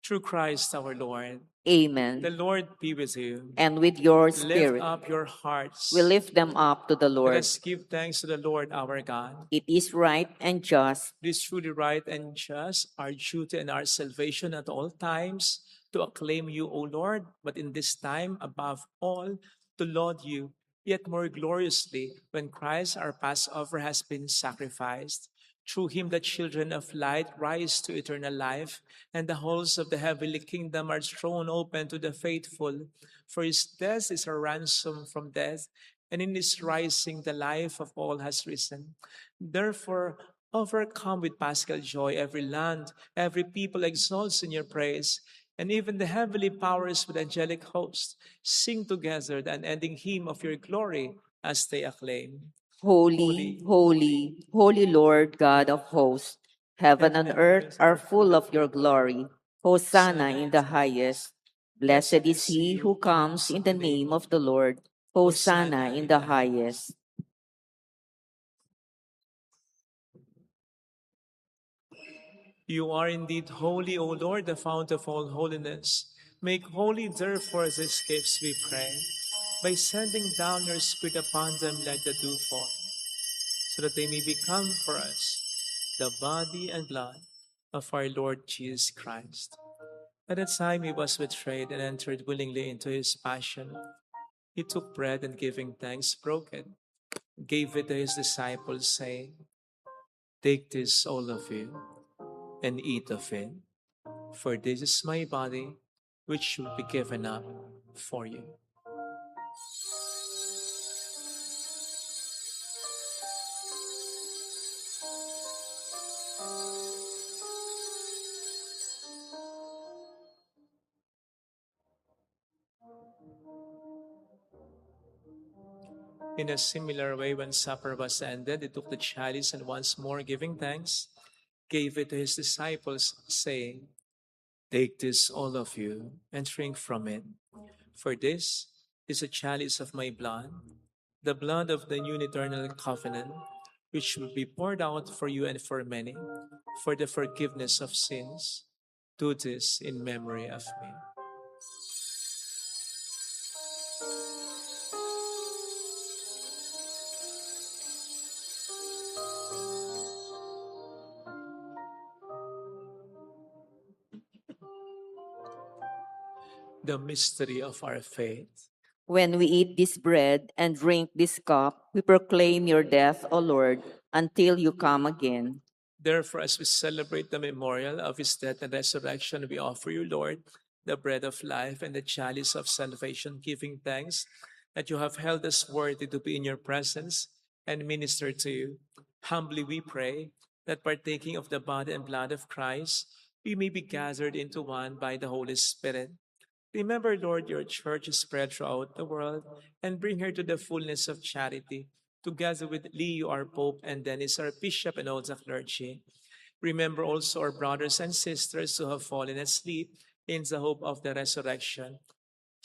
Through Christ our Lord. Amen. The Lord be with you. And with your Lift spirit, up your hearts. we lift them up to the Let Lord. us give thanks to the Lord our God. It is right and just, It is truly right and just, our duty and our salvation at all times, to acclaim you, O Lord, but in this time, above all, to laud you, yet more gloriously, when Christ our Passover has been sacrificed. Through him the children of light rise to eternal life, and the halls of the heavenly kingdom are thrown open to the faithful. For his death is a ransom from death, and in his rising the life of all has risen. Therefore, overcome with paschal joy, every land, every people exalts in your praise, and even the heavenly powers with angelic hosts sing together the unending hymn of your glory as they acclaim. Holy, holy, holy Lord God of hosts. Heaven and earth are full of your glory. Hosanna in the highest. Blessed is he who comes in the name of the Lord. Hosanna in the highest. You are indeed holy, O Lord, the fount of all holiness. Make holy, therefore, these gifts, we pray, by sending down your Spirit upon them like the dewfall, so that they may become for us the body and blood of our Lord Jesus Christ. At the time he was betrayed and entered willingly into his passion, he took bread and giving thanks, broke it, gave it to his disciples, saying, "Take this, all of you, and eat of it, for this is my body, which will be given up for you." In a similar way, when supper was ended, he took the chalice and once more giving thanks, gave it to his disciples, saying, "Take this, all of you, and drink from it. For this is a chalice of my blood, the blood of the new and eternal covenant, which will be poured out for you and for many, for the forgiveness of sins. Do this in memory of me." The mystery of our faith. When we eat this bread and drink this cup, we proclaim your death, O Lord, until you come again. Therefore, as we celebrate the memorial of his death and resurrection, we offer you, Lord, the bread of life and the chalice of salvation, giving thanks that you have held us worthy to be in your presence and minister to you. Humbly we pray that partaking of the body and blood of Christ, we may be gathered into one by the Holy Spirit. Remember, Lord, your church is spread throughout the world, and bring her to the fullness of charity, together with Leo, our Pope, and Dennis, our Bishop, and all the clergy. Remember also our brothers and sisters who have fallen asleep in the hope of the resurrection,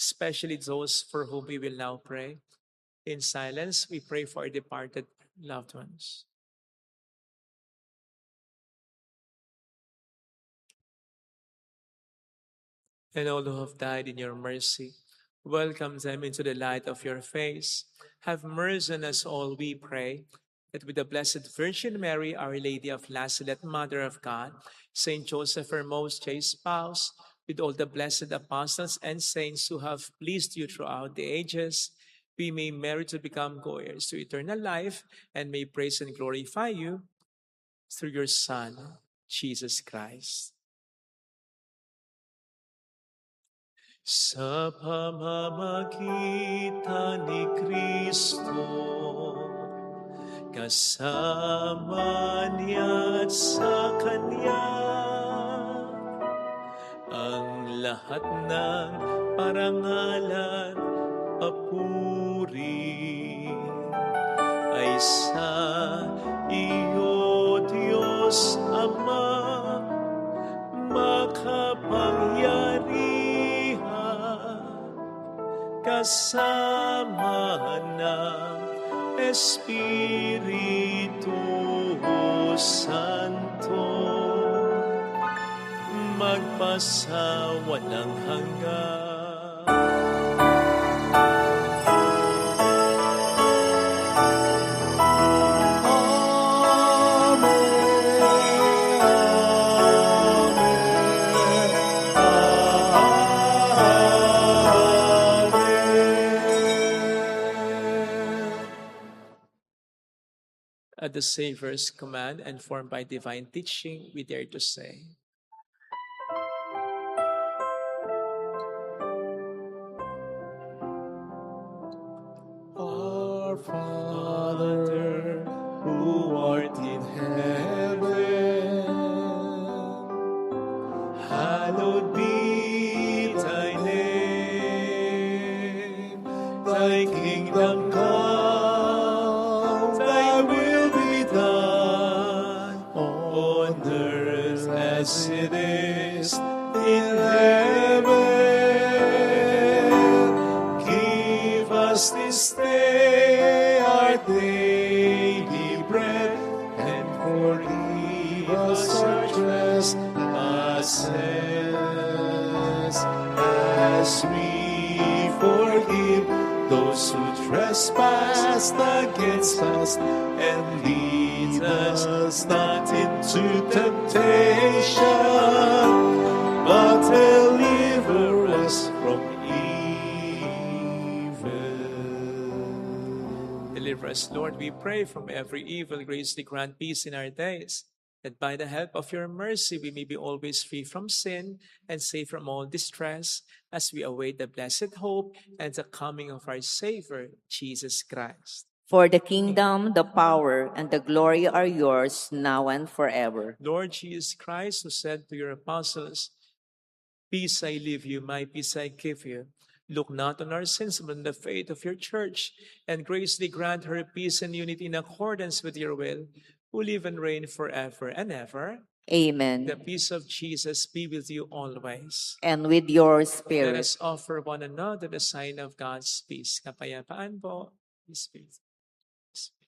especially those for whom we will now pray. In silence, we pray for our departed loved ones. and all who have died in your mercy. Welcome them into the light of your face. Have mercy on us all, we pray, that with the Blessed Virgin Mary, Our Lady of Lazaret, Mother of God, Saint Joseph, her most chaste spouse, with all the blessed apostles and saints who have pleased you throughout the ages, we may merit to become co-heirs to eternal life and may praise and glorify you through your Son, Jesus Christ. Sa pamamagitan ni Kristo, kasama niya at sa Kanya, ang lahat ng parangalan, papuri, ay sa iyo, Diyos Ama, makapangyarihan, kasama ng Espiritu Santo, magpasawalang hanggan. At the Savior's command and formed by divine teaching, we dare to say, Our Father, who art in heaven, hallowed be thy name. Thy kingdom come, thy will be done, on earth as it is in heaven. Give us this day our daily bread, and forgive us our trespasses, as we forgive those who trespass against us. And lead us not into temptation, but deliver us from evil. deliver us, Lord, we pray, from every evil. Graciously grant peace in our days, that by the help of your mercy we may be always free from sin and safe from all distress, as we await the blessed hope and the coming of our Savior, Jesus Christ. For the kingdom, the power, and the glory are yours now and forever. Lord Jesus Christ, who said to your apostles, "Peace I leave you, my peace I give you," look not on our sins, but on the faith of your church, and graciously grant her peace and unity in accordance with your will, who live and reign forever and ever. Amen. The peace of Jesus be with you always. And with your Let spirit. us offer one another the sign of God's peace. Kapayapaan po. Peace be. Peace be.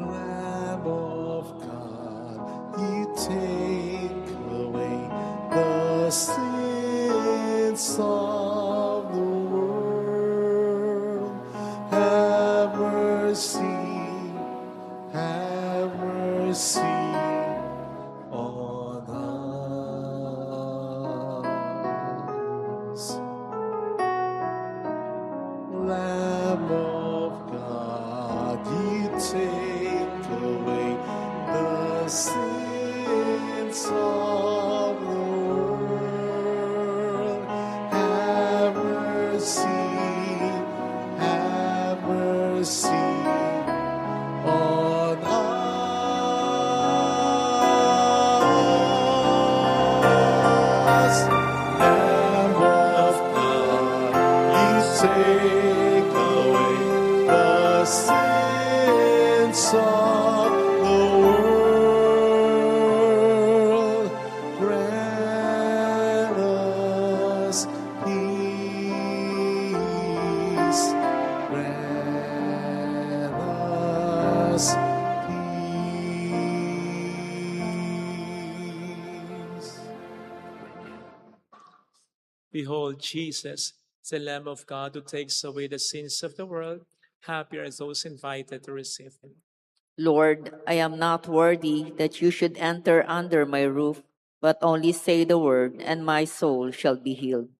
Lamb of God, you take away the sins of the world. Have mercy, have mercy on us. Lamb of God, you take away the sins of the world. Behold, Jesus, the Lamb of God who takes away the sins of the world. Happy are those invited to receive him. Lord, I am not worthy that you should enter under my roof, but only say the word, and my soul shall be healed.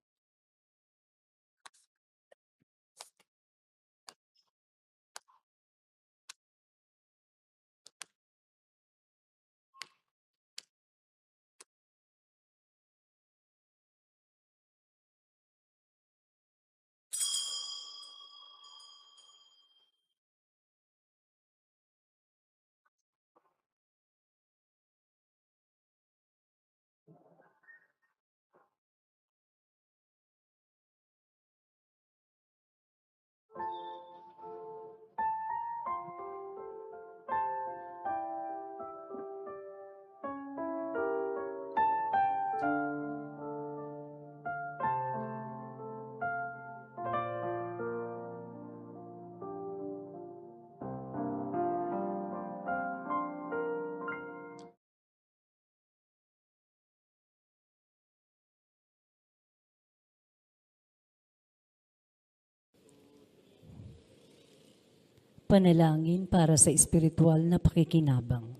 Panalangin para sa espiritual na pakikinabang.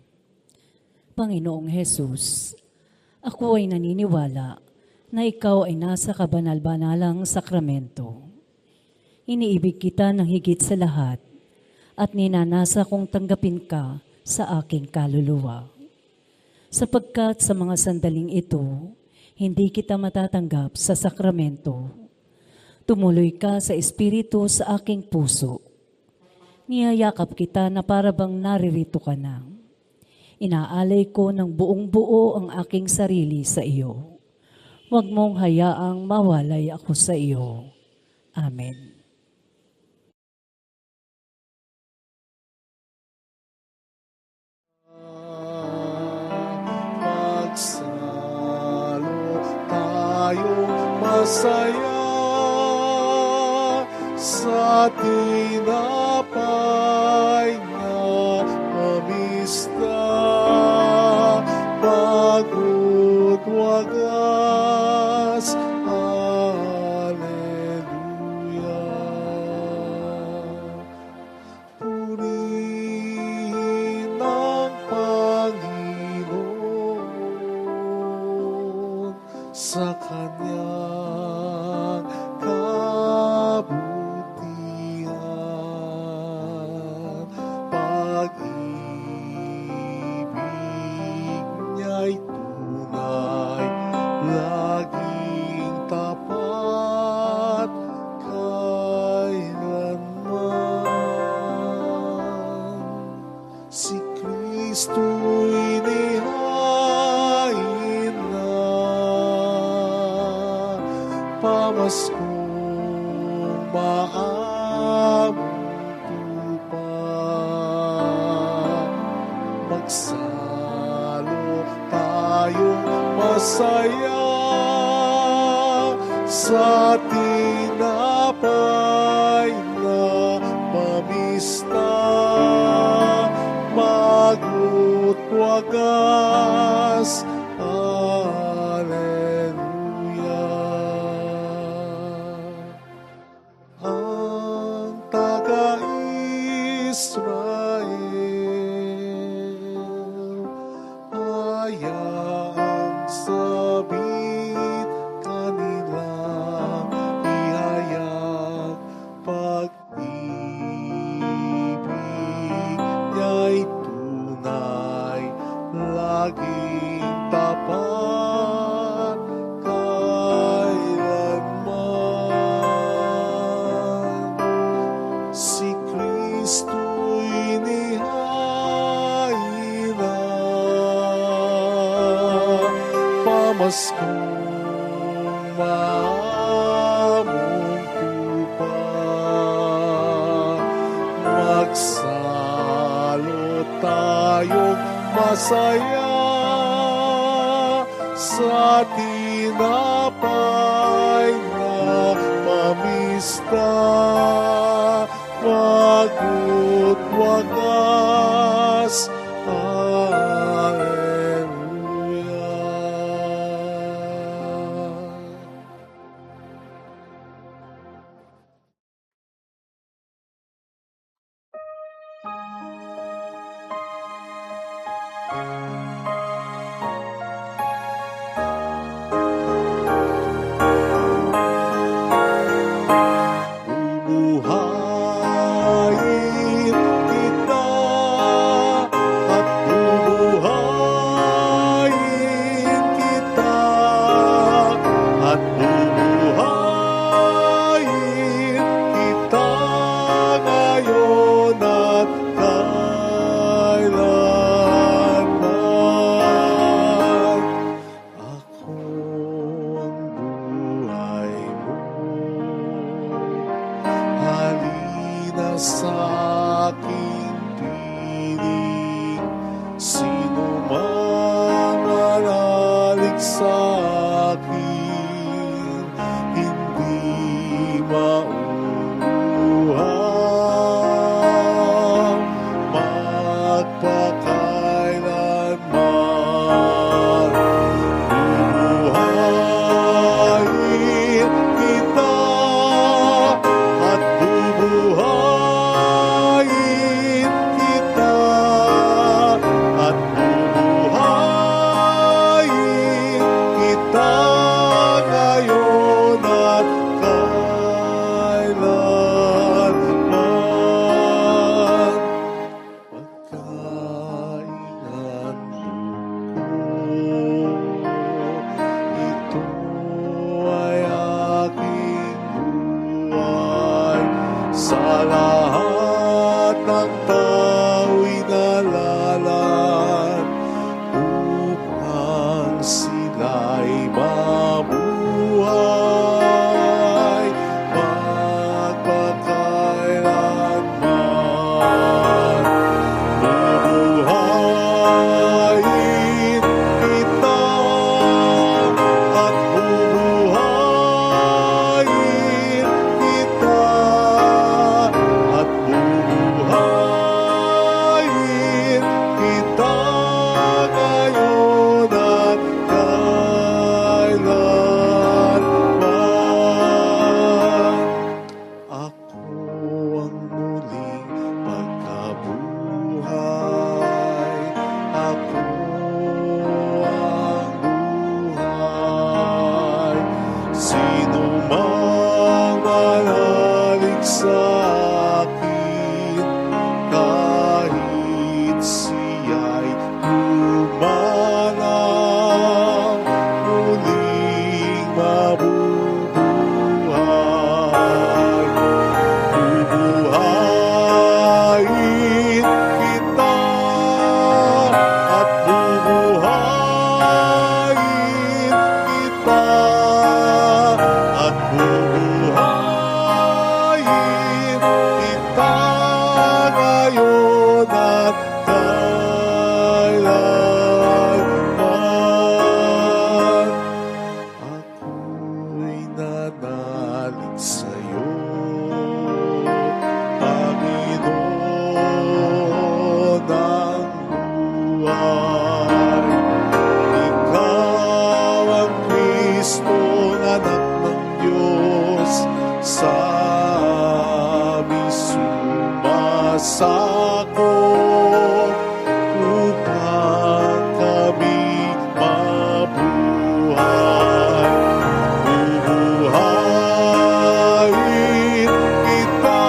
Panginoong Hesus, ako ay naniniwala na ikaw ay nasa kabanal-banalang sakramento. Iniibig kita ng higit sa lahat at ninanasa kong tanggapin ka sa aking kaluluwa. Sapagkat sa mga sandaling ito, hindi kita matatanggap sa sakramento. Tumuloy ka sa espiritu sa aking puso. Niyayakap kita na parabang naririto ka na. Inaalay ko ng buong buo ang aking sarili sa iyo. Huwag mong hayaang mawalay ako sa iyo. Amen. Magsalo tayong masaya sa tinapay na mamista, bago't wagas. Alleluia. Purihin ang Panginoon sa kanyang kabutihan. Pag-ibig niya'y tunay, laging tapat kailanman. Si Kristo'y nihain na, pamaskong maamong tupa. Magsalo tayong masaya sa tinapay na mamista, bago't wagas. Alleluia. Ang taga-Israel, hayaang sabit kanilang ihayag. Pag-ibig niya'y tunay, laging tapat kailanman. Si Kristo'y nihain na, pamaskong maamong tupa. Magsalo tayong masaya sa tinapay na mamista, bago't wagas. Alleluia. akin hindi mauuhaw magpakailanman. Bubuhayin kita at bubuhayin kita at bubuhayin kita ngayon at kailanman. Pagkaingan ito ay aking buhay. Sa lahat ng tao'y nalalan upang sila'y mabuhay magpakailanman. Bubuhayin kita at bubuhayin kita at bubuhayin kita ngayon at kailanman. Ako ang muling pagkabuhay. Ako ang buhay. Sino mang manalig sa akin, kahit siya'y lumanaw, muling mabubuhay. Bubuhayin kita at bubuhayin kita at bubuhayin kita ngayon at kailanman. Ako'y nanalig sa'yo, Panginoon ng buhay. Ikaw ang Kristo, anak ng Diyos, sa amin sumasakop upang kami mabuhay. Bubuhayin kita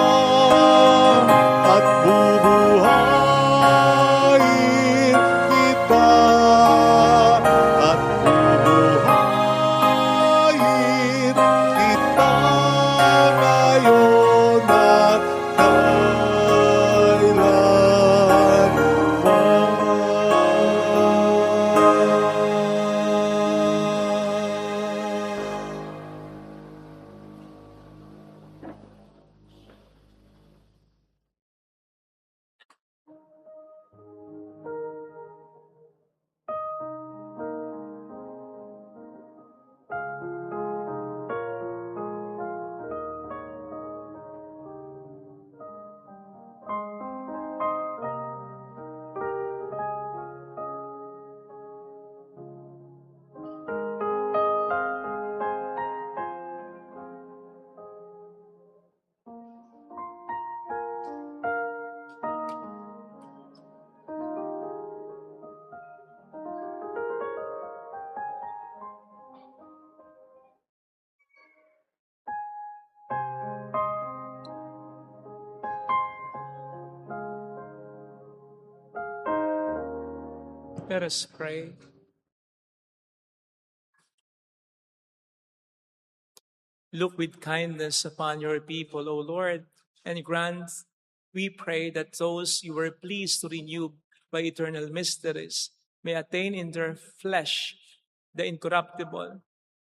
at bubuhayin kita at bubuhayin kita ngayon at kailanman. Let us pray. Look with kindness upon your people, O Lord, and grant, we pray, that those you were pleased to renew by eternal mysteries may attain in their flesh the incorruptible,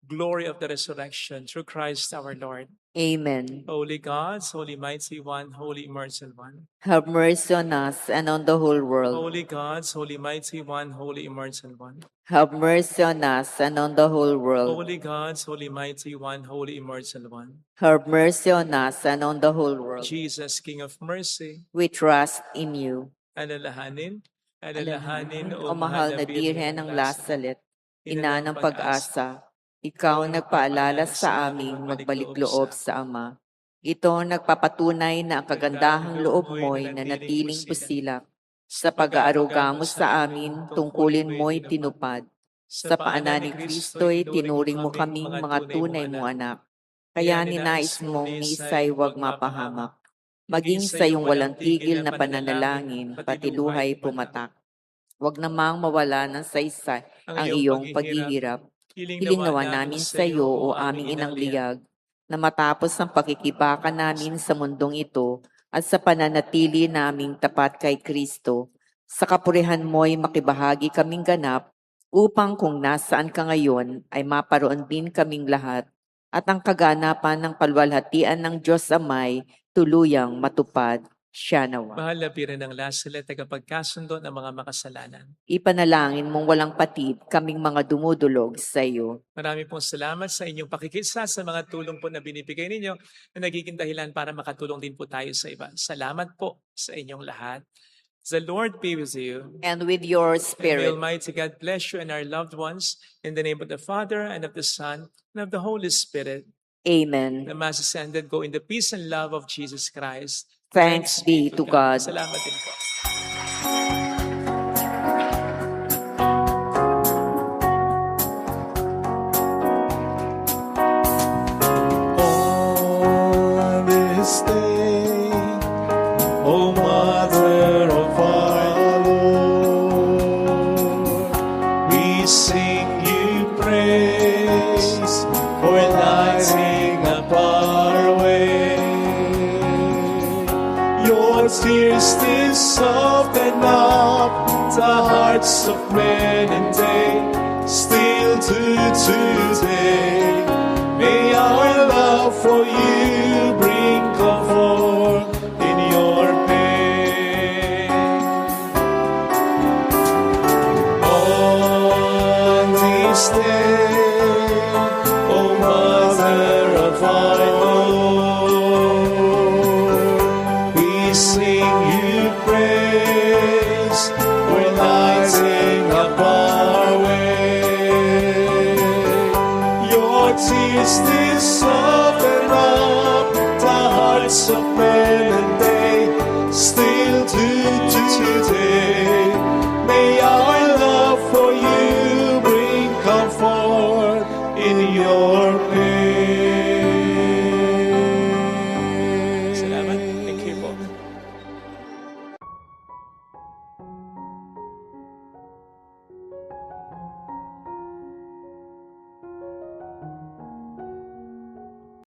glory of the resurrection through Christ our Lord. Amen. Holy God, Holy Mighty One, Holy Immortal One. Have mercy on us and on the whole world. Holy God, Holy Mighty One, Holy Immortal One. Have mercy on us and on the whole world. Holy God, Holy Mighty One, Holy Immortal One. Have mercy on us and on the whole world. Jesus, King of Mercy, We trust in you. alalahanin, O mahal na Birhen ng Lasalet, ina ng pag-asa, ikaw ang nagpaalala sa aming magbalik loob sa Ama. Ito ang nagpapatunay na ang kagandahang loob mo'y nanatiling pusilak. Sa pag-aaruga mo sa amin, tungkulin mo'y tinupad. Sa paanan ni Kristo'y tinuring mo kaming mga tunay mo anak. Kaya ninais mong ni Isay huwag mapahamak. Maging sa iyong walang tigil na pananalangin, pati luhay pumatak. Huwag namang mawala ng saysay ang iyong paghihirap. Hiling nawa namin sa iyo o aming inang liyag, na matapos ang pakikibaka namin sa mundong ito at sa pananatili naming tapat kay Kristo, sa kapurihan mo'y makibahagi kaming ganap, upang kung nasaan ka ngayon ay maparoon din kaming lahat, at ang kaganapan ng palwalhatian ng Diyos Amay tuluyang matupad. Siya nawa. Mahal na Birhen ng Lasalet, tagapagkasundo ng mga makasalanan. Ipanalangin mong walang patid kaming mga dumudulog sa iyo. Marami pong salamat sa inyong pakikisa sa mga tulong po na binibigay ninyo na nagiging dahilan para makatulong din po tayo sa iba. Salamat po sa inyong lahat. The Lord be with you. And with your And may spirit. Almighty God bless you and our loved ones in the name of the Father and of the Son and of the Holy Spirit. Amen. The Mass is ended. Go in the peace and love of Jesus Christ. Thanks be to God. Salamat din po. On this day, O Mother of our Lord, we sing you praise for lighting up our way. Your tears still soften up the hearts of men and they still do today. May our love for you bring comfort in your pain. On this day, O Mother of our Lord, we sing you praise, we're lighting up our way. Your tears still soften up the hearts of men and they still do